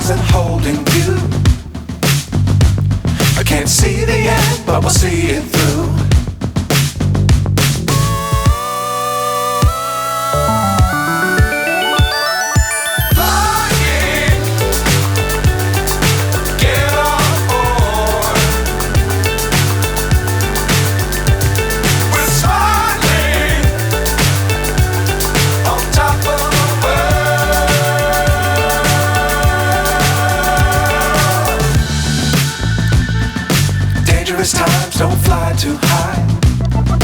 stars and holding you. I can't see the end, but we'll see it through. Times don't fly too high.